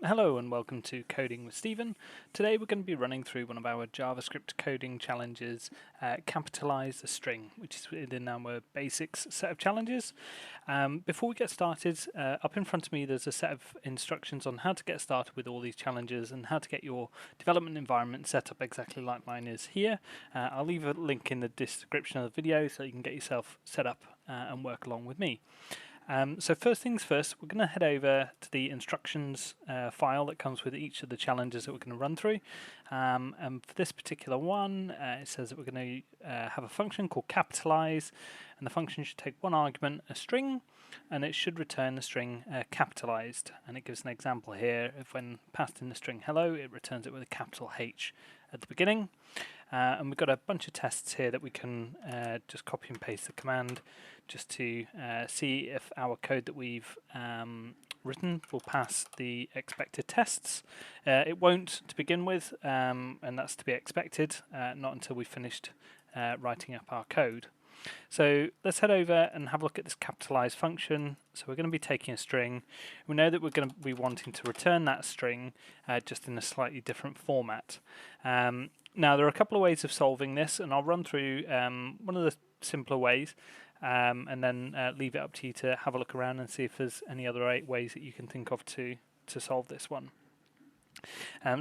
Hello and welcome to Coding with Stephen. Today we're going to be running through one of our JavaScript coding challenges, capitalize a string, which is within our basics set of challenges. Before we get started, up in front of me there's a set of instructions on how to get started with all these challenges and how to get your development environment set up exactly like mine is here. I'll leave a link in the description of the video so you can get yourself set up and work along with me. So first things first, we're going to head over to the instructions file that comes with each of the challenges that we're going to run through. And for this particular one, it says that we're going to have a function called capitalize, and the function should take one argument, a string, and it should return the string capitalized. And it gives an example here of when passed in the string hello, it returns it with a capital H at the beginning. And we've got a bunch of tests here that we can just copy and paste the command just to see if our code that we've written will pass the expected tests. It won't to begin with, and that's to be expected, not until we've finished writing up our code. So let's head over and have a look at this capitalize function. So we're going to be taking a string. We know that we're going to be wanting to return that string just in a slightly different format. Now there are a couple of ways of solving this, and I'll run through one of the simpler ways and then leave it up to you to have a look around and see if there's any other ways that you can think of to solve this one.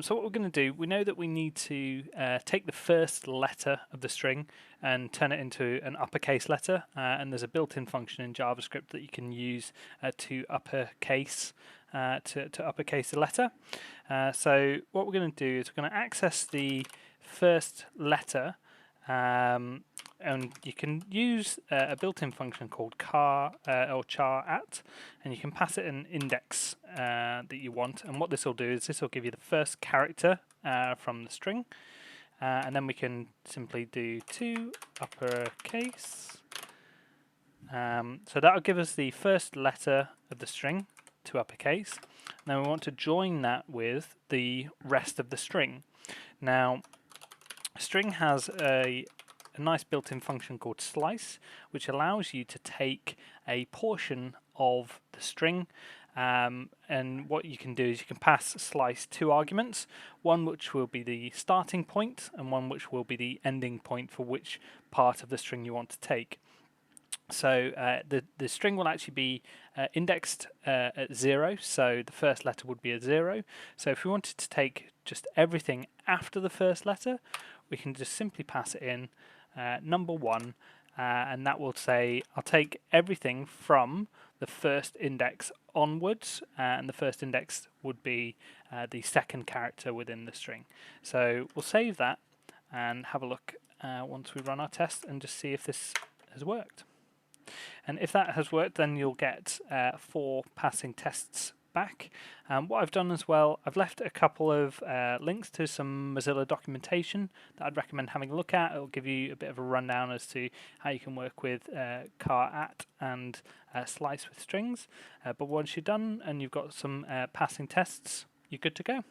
So what we're going to do, we know that we need to take the first letter of the string and turn it into an uppercase letter, and there's a built-in function in JavaScript that you can use to uppercase a letter. So what we're going to do is we're going to access the first letter, and you can use a built-in function called char at, and you can pass it an index that you want. And what this will do is this will give you the first character from the string, and then we can simply do to uppercase. So that will give us the first letter of the string to uppercase. Now we want to join that with the rest of the string. Now string has a nice built-in function called slice, which allows you to take a portion of the string, and what you can do is you can pass slice two arguments, one which will be the starting point and one which will be the ending point for which part of the string you want to take. So the string will actually be indexed at 0, so the first letter would be a 0. So if we wanted to take just everything after the first letter, we can just simply pass it in number 1, and that will say I'll take everything from the first index onwards, and the first index would be the second character within the string. So we'll save that and have a look once we run our test and just see if this has worked. And if that has worked, then you'll get 4 passing tests back. What I've done as well, I've left a couple of links to some Mozilla documentation that I'd recommend having a look at. It'll give you a bit of a rundown as to how you can work with char at and slice with strings. But once you're done and you've got some passing tests, you're good to go.